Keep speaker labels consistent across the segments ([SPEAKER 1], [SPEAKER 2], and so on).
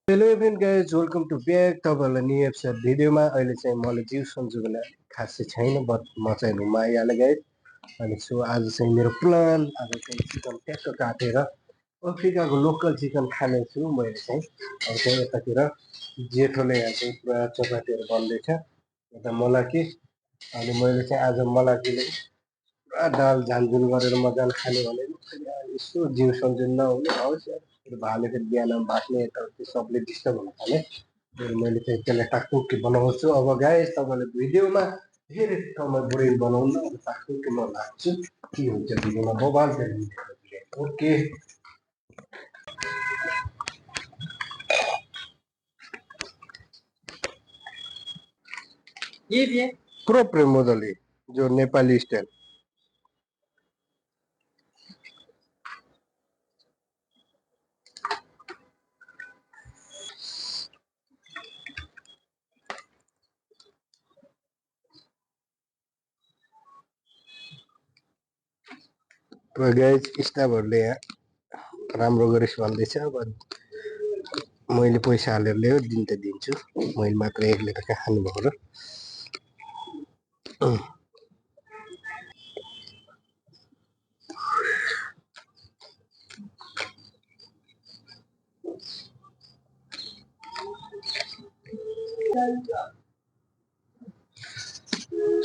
[SPEAKER 1] Hello everyone guys welcome to back तपाईँहरूलाई new episode भिडियोमा अहिले चाहिँ मलाई जिउ सन्चुको खासै छैन बट म चाहिँ रुममा आइहालेँ गाइज अनि सो आज चाहिँ मेरो प्लान आज चाहिँ चिकन ट्याक्क काटेर अफ्रिकाको लोकल चिकन खानेछु मैले चाहिँ अब चाहिँ यतातिर जेठोले यहाँ चाहिँ पुरा चपातीहरू बन्दैछ यता मलाकी अनि मैले चाहिँ आज मलाकीले पुरा दाल झालझुल गरेर मजाले खाने भनेको यसो जिउ सन्चु नहुने होस् भाले फेरि बिहान भाग्ने यताउति सबले डिस्टर्ब हुन थाले मैले चाहिँ त्यसलाई टाकटुकी बनाउँछु अब गाइस तपाईँले भिडियोमा धेरै समय बुढी बनाउनु अब टाकटुकी म लाग्छु के हुन्छ भिडियोमा बबाल ओके ये प्रोपर मजाले जो नेपाली स्टाइल गाइस स्टाफहरूले यहाँ राम्रो गरेछ भन्दैछ अब मैले पैसा हालेर ल्यायो दिन त दिन्छु मैले मात्र एकले त कहाँ खानु भएको र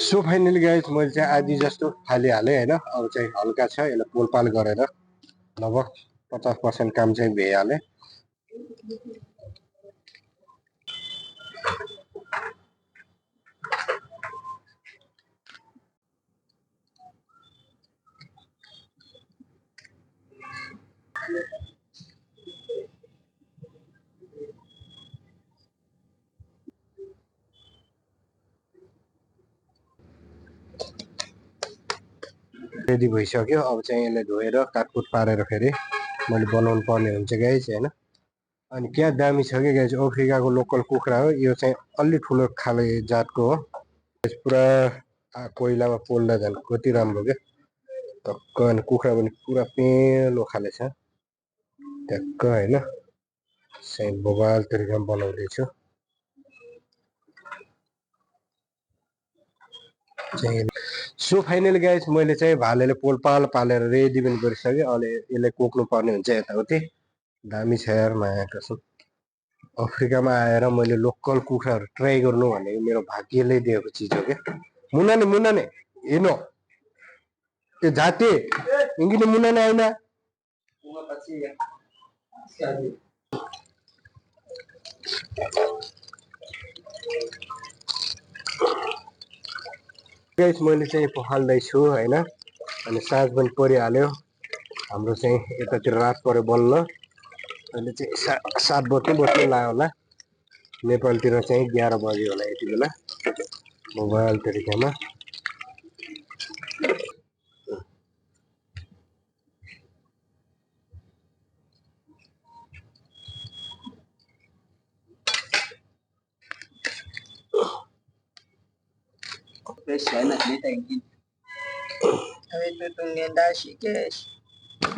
[SPEAKER 1] सो फाइनली गाइस मैले चाहिँ आधी जस्तो फालिहालेँ होइन अब चाहिँ हल्का छ यसलाई पोलपाल गरेर लगभग 50% काम चाहिँ भइहाल्यो रेडी भइसक्यो अब चाहिँ यसलाई धोएर काटकुट पारेर फेरि मैले बनाउनु पर्ने हुन्छ गाइस होइन अनि क्या दामी छ कि गाइस अफ्रिकाको लोकल कुखुरा हो यो चाहिँ अलि ठुलो खाले जातको हो पुरा कोइलामा पोल्दा झन् कति राम्रो क्या टक्क अनि कुखुरा पनि पुरा पेलो खाले छ ट्याक्क होइन चाहिँ बबाल तरिकामा बनाउँदैछु सो फाइनली गाइस मैले चाहिँ भालेले पोलपाल पालेर रेडी पनि गरिसकेँ अहिले यसलाई कोक्नु पर्ने हुन्छ यताउति दामी छ यार माया कसम अफ्रिकामा आएर मैले लोकल कुखुराहरू ट्राई गर्नु भनेको मेरो भाग्यले दिएको चिज हो क्या मुनाने हेर्नु त्यो जाते इङ्गिने मुनाने आइन गाइस मैले चाहिँ पखाल्दैछु होइन अनि साँझ पनि परिहाल्यो हाम्रो चाहिँ यतातिर रात पऱ्यो बल्ल अहिले चाहिँ 7 बज्नु लाग्यो होला नेपालतिर चाहिँ 11 बज्यो होला यति बेला मोबाइल तरिकामा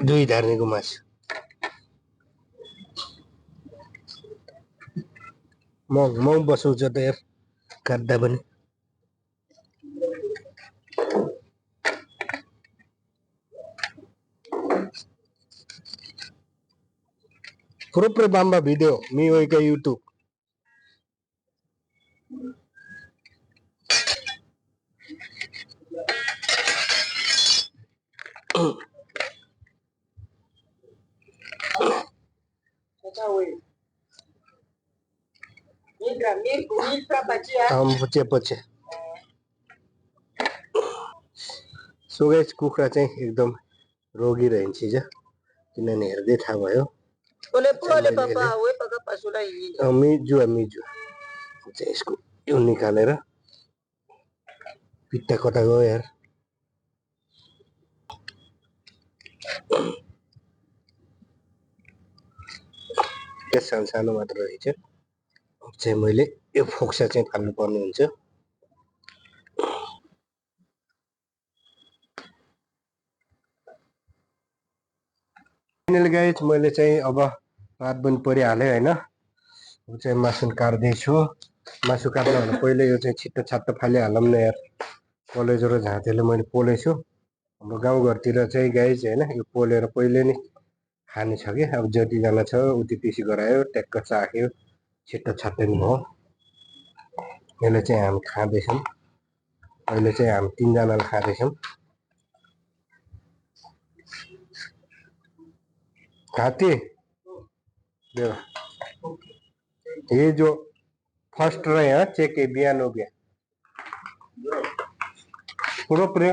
[SPEAKER 1] दुई धार्नेको मासु म बसाउँछ त यार काट्दा पनि Proprio bamba video mi oiga YouTube. पछि सो गाइस कुखुरा चाहिँ एकदम रोगी रहन्छ किनभने हेर्दै थाहा भयो मिजु चाहिँ यसको यो निकालेर पिट्टा कटा गयो यार सानो सानो मात्र रहेछ अब चाहिँ मैले यो फोक्सा चाहिँ फाल्नु पर्ने हुन्छ फाइनली गाइस मैले चाहिँ अब रात पनि परिहाल्यो हैन अब चाहिँ मासु काट्दैछु। मासु काट्नुभन्दा पहिले यो चाहिँ छिट्टो छाट्टो फालिहालौँ न यार। कलेजो र झाँतेले मैले पोलेछु। हाम्रो गाउँघरतिर चाहिँ गाइज होइन यो पोलेर पहिले नै खाने छ कि अब जतिजना छ उति पिसी गरायो ट्याक्क चाख्यो छिट्टो छाट्टो नि भयो। यसले चाहिँ हामी खाँदैछौँ। अहिले चाहिँ हामी 3 जनाले खाँदैछौँ। खाते ये जो फर्स्ट रहे हैं चेके बिहान हो गया पुरो पुऱ्यो।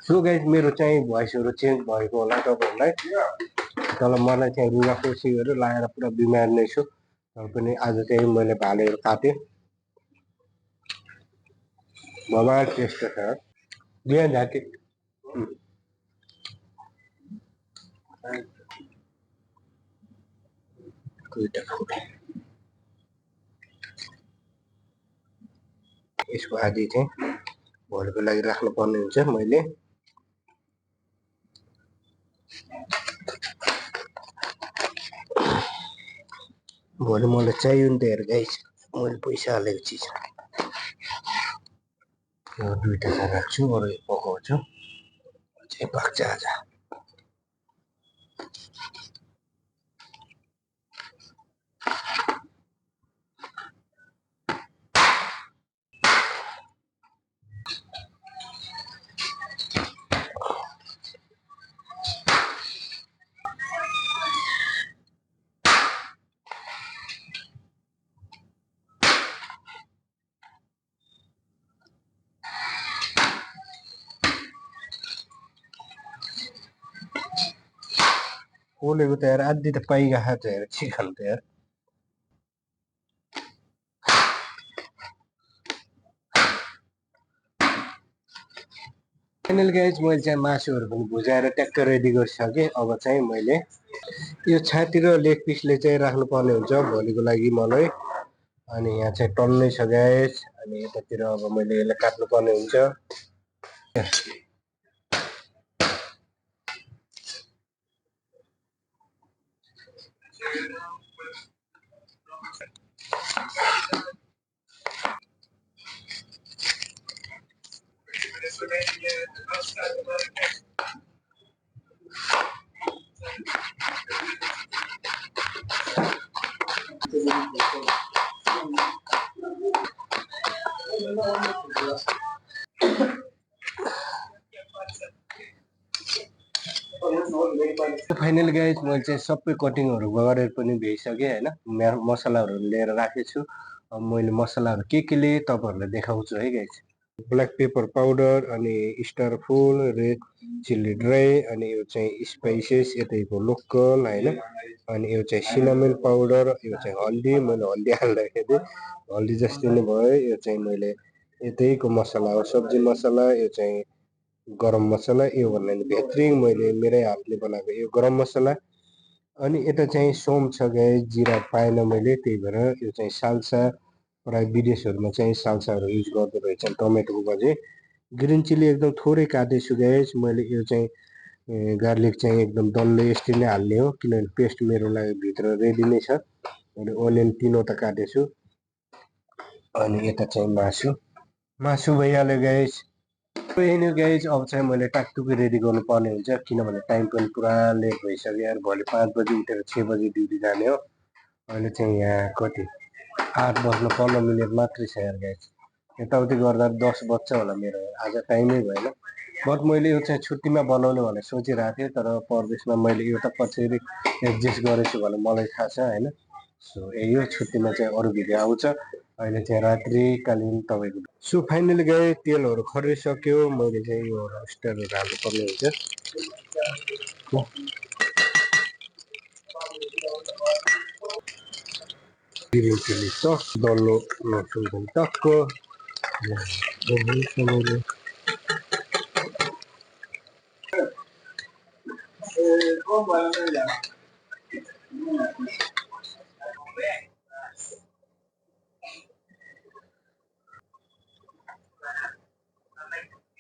[SPEAKER 1] सो गाइज मेरो चाहिँ भोइसहरू चेन्ज भएको होला तपाईँहरूलाई। तर मलाई चाहिँ रुगा खोसीहरू लगाएर पुरा बिमार नै छु। तर पनि आज चाहिँ मैले भालेहरू काटेँ। बबाल टेस्ट छ बिहान झाँके। यसको आदि चाहिँ भोलिको लागि राख्नुपर्ने हुन्छ। मैले भोलि मलाई चाहियो नि त हेर गाइस मैले पैसा हालेको चिज यो दुईटा चाहिँ राख्छु अरू पकाउँछु चाहिँ पाक्छ आज। पोलेको त यार आधी त पाइगएको छ यार चिकन त यार। फाइनल गाइज मैले चाहिँ मासुहरू पनि भुजाएर ट्याक्क रेडी गरिसकेँ। अब चाहिँ मैले यो छाती र लेग पिसले चाहिँ राख्नुपर्ने हुन्छ भोलिको लागि मलाई। अनि यहाँ चाहिँ टन्नै छ गाइज। अनि यतातिर अब मैले यसलाई काट्नुपर्ने हुन्छ। फाइनल गाइज मैले चाहिँ सबै कटिङहरू गरेर पनि भ्याइसकेँ होइन। मसलाहरू लिएर राखेको छु। अब मैले मसलाहरू के लिए तपाईँहरूलाई देखाउँछु है गाइज। ब्ल्याक पेपर पाउडर अनि स्टार फुल रेड चिल्ली ड्राई अनि यो चाहिँ स्पाइसेस यतैको लोकल होइन। अनि यो चाहिँ सिनामन पाउडर यो चाहिँ हल्दी मैले हल्दी हाल्दाखेरि हल्दी जस्तै नै भयो। यो चाहिँ मैले यतैको मसला हो सब्जी मसला यो चाहिँ गरम मसला यो भन्नाले भित्रिङ मैले मेरै हातले बनाएको यो गरम मसला। अनि यता चाहिँ सोम छ गाइस जिरा पाएन मैले त्यही भएर यो चाहिँ साल्सा प्राय विदेशहरूमा चाहिँ साल्साहरू युज गर्दो रहेछन् टमेटोको बजे। ग्रिन चिल्ली एकदम थोरै काटेछु गाइस मैले। यो चाहिँ गार्लिक चाहिँ एकदम डल्लै यस्तै नै हाल्ने हो किनभने पेस्ट मेरो लागि भित्र रेडी नै छ। मैले ओनियन 3वटा काटेछु। अनि यता चाहिँ मासु भइहाल्यो गाइस। यही गाइज अब चाहिँ मैले टाकटुकी रेडी गर्नुपर्ने हुन्छ किनभने टाइम पनि पुरा लेट भइसक्यो यार। भोलि 5 बजी उठेर 6 बजी ड्युटी जाने हो। अहिले चाहिँ यहाँ कति 8:15 मात्रै छ यार गाइज। यताउति गर्दा 10 बज्छ होला मेरो आज टाइमै भएन। बट मैले यो चाहिँ छुट्टीमा बनाउने भनेर सोचिरहेको थिएँ तर परदेशमा मैले एउटा कसरी एडजस्ट गरेछु भने मलाई थाहा छ होइन। सो यही हो छुट्टीमा चाहिँ अरू भिडियो आउँछ। अहिले चाहिँ रात्रिकालीन तपाईँको सो फाइनली गए तेलहरू खरिसक्यो। मैले चाहिँ यो रोस्टरहरू हाल्नुपर्ने हुन्छ। ग्रिन चिल्ली सस डल्लो लसुन पनि टक्क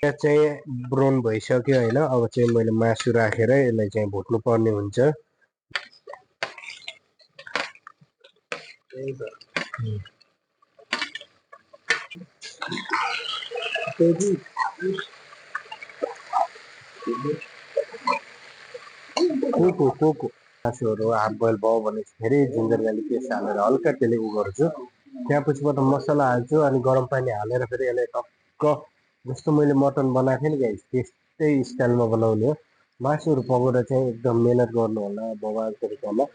[SPEAKER 1] यहाँ चाहिँ ब्राउन भइसक्यो होइन। अब चाहिँ मैले मासु राखेर यसलाई चाहिँ भुट्नु पर्ने हुन्छ। कोको मासुहरू हाफ बोइल भयो भने फेरि जिन्जर गार्लिक पेस्ट हालेर हल्का त्यसले उ गर्छु। त्यहाँपछिबाट मसला हाल्छु अनि गरम पानी हालेर फेरि यसलाई टक्क जस्तो मैले मटन बनाएको थिएँ नि गाइस त्यस्तै स्टाइलमा बनाउने हो। मासुहरू पकाउँदा चाहिँ एकदम मेहनत गर्नु होला बवाल तरिकामा।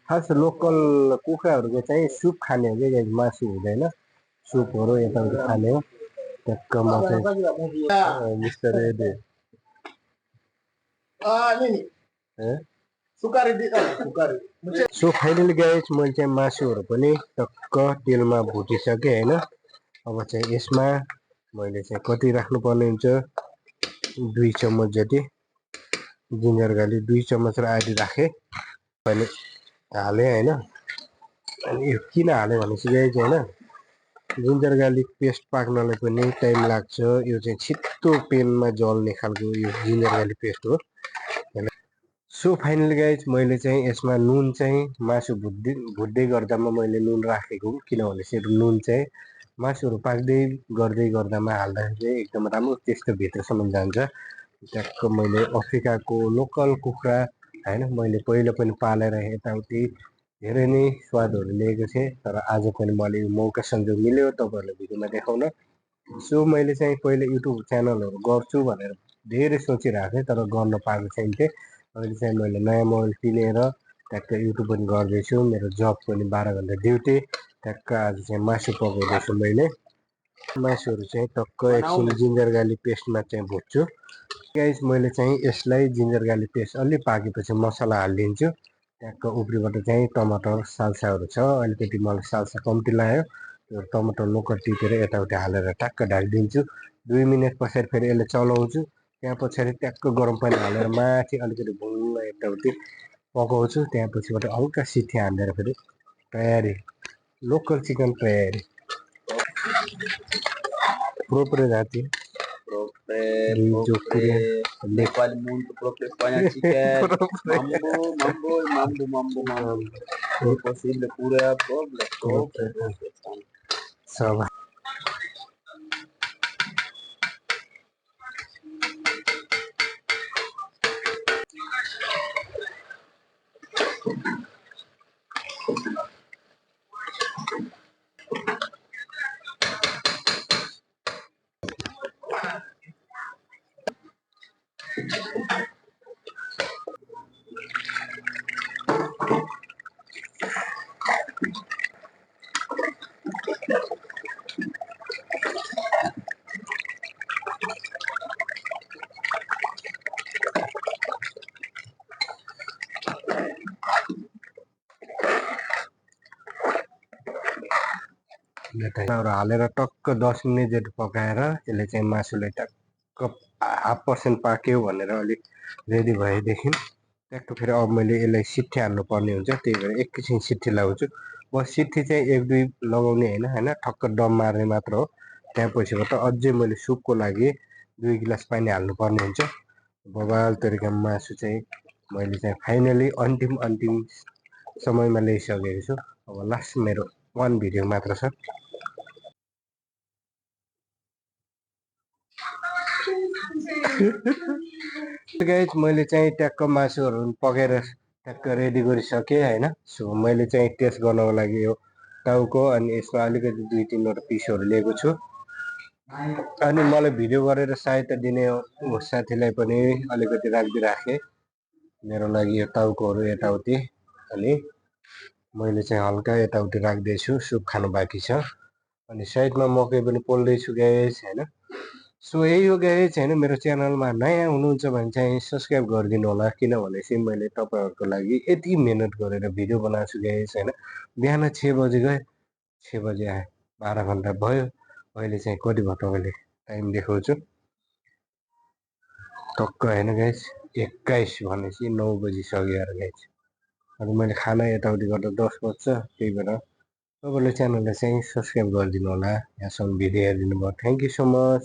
[SPEAKER 1] खास लोकल कुखुराहरूको चाहिँ सुप खाने हो कि गाइस मासु हुँदैन सुपहरू यताउति खाने हो। ट्याक्क म चाहिँ बिस्तारै सो फाइनली गाइस मैले चाहिँ मासुहरू पनि टक्क तेलमा भुटिसकेँ होइन। अब चाहिँ यसमा मैले चाहिँ कति राख्नुपर्ने हुन्छ 2 चम्मच जति जिन्जर गार्लिक 2 चम्मच र आधी राखेँ अनि हालेँ होइन। अनि यो किन हालेँ भनेपछि गाइस होइन जिन्जर गार्लिक पेस्ट पाक्नलाई पनि टाइम लाग्छ। यो चाहिँ छिट्टो पेनमा जल्ने खालको यो जिन्जर गार्लिक पेस्ट हो। सो फाइनली गाइज मैले चाहिँ यसमा नुन चाहिँ मासु भुट्दै गर्दामा मैले नुन राखेको किनभने चाहिँ नुन चाहिँ मासुहरू पाक्दै गर्दामा हाल्दाखेरि चाहिँ एकदम राम्रो त्यस्तो भित्रसम्म जान्छ। ट्याक्क मैले अफ्रिकाको लोकल कुखुरा होइन मैले पहिला पनि पालेर यताउति धेरै नै स्वादहरू लिएको थिएँ तर आज पनि मैले मौका संयोग मिल्यो तपाईँहरूलाई भिडियोमा देखाउन। सो मैले चाहिँ पहिले युट्युब च्यानलहरू गर्छु भनेर धेरै सोचिरहेको थिएँ तर गर्न पाएको छैन थिएँ। अहिले चाहिँ मैले नयाँ मोबाइल किनेर ट्याक्क युट्युब पनि गर्दैछु। मेरो जब पनि 12 घन्टा ड्युटी ट्याक्क आज चाहिँ मासु पकाउँदैछु मैले। मासुहरू चाहिँ टक्क एकछिन जिन्जर गार्लिक पेस्टमा चाहिँ भुट्छु गाइस। मैले चाहिँ यसलाई जिन्जर गार्लिक पेस्ट अलि पाकेपछि मसला हालिदिन्छु। ट्याक्क उब्रीबाट चाहिँ टमाटर साल्साहरू छ अलिकति मलाई साल्सा कम्ती लाग्यो त्यो टमाटर लोकल टिपेर यताउति हालेर ट्याक्क ढालिदिन्छु। 2 मिनट पछाडि फेरि यसलाई चलाउँछु। त्यहाँ पछाडि ट्याक्क गरम पानी हालेर माथि अलिकति भुल्न यताउति पकाउँछु। त्यहाँ पछिबाट हल्का सिटी हालेर फेरि तयारी लोकल चिकन तयारी proprio dati
[SPEAKER 2] Quale mundo proprio Spagna chicken mambo è possibile pure proprio
[SPEAKER 1] so हालेर टक्क 10 मिनट जति पकाएर यसले चाहिँ मासुले टक्क 0.5% पाक्यो भनेर अलिक रेडी भएदेखि ट्याक्क फेरि अब मैले यसलाई सिट्ठी हाल्नुपर्ने हुन्छ। त्यही भएर एकैछिन सिट्ठी लगाउँछु। बस सिट्ठी चाहिँ 1-2 लगाउने होइन ठक्क दम मार्ने मात्र हो। त्यहाँ पछिबाट अझै मैले सुपको लागि 2 गिलास पानी हाल्नुपर्ने हुन्छ। बवाल तरिकामा मासु चाहिँ मैले चाहिँ फाइनली अन्तिम समयमा ल्याइसकेको छु। अब लास्ट मेरो 1 भिडियो मात्र छ। गाइस मैले चाहिँ ट्याक्क मासुहरू पकाएर ट्याक्क रेडी गरिसकेँ होइन। सो मैले चाहिँ टेस्ट गर्नको लागि यो टाउको अनि यसमा अलिकति 2-3 पिसहरू लिएको छु। अनि मलाई भिडियो गरेर सहायता दिने साथीलाई पनि अलिकति राखिदिराखेँ मेरो लागि यो टाउकोहरू यताउति। अनि मैले चाहिँ हल्का यताउति राख्दैछु सुप खानु बाँकी छ। अनि साइडमा मकै पनि पोल्दैछु गाइस होइन। सो यही हो गाइस होइन। मेरो च्यानलमा नयाँ हुनुहुन्छ भने चाहिँ सब्सक्राइब गरिदिनु होला किनभने चाहिँ मैले तपाईँहरूको लागि यति मेहनत गरेर भिडियो बनाएको छु गाइस होइन। बिहान 6 बजे गएँ 6 बजे आएँ 12 घन्टा भयो। अहिले चाहिँ कति भयो तपाईँले टाइम देखाउँछु टक्क होइन गाइस 21 भनेपछि 9 बजिसक्यो गाइस। अनि मैले खाना यताउति गर्दा 10 बज्छ। त्यही भएर तपाईँले च्यानललाई चाहिँ सब्सक्राइब गरिदिनु होला। यहाँसम्म भिडियो हेरिदिनु भयो। Thank you so much.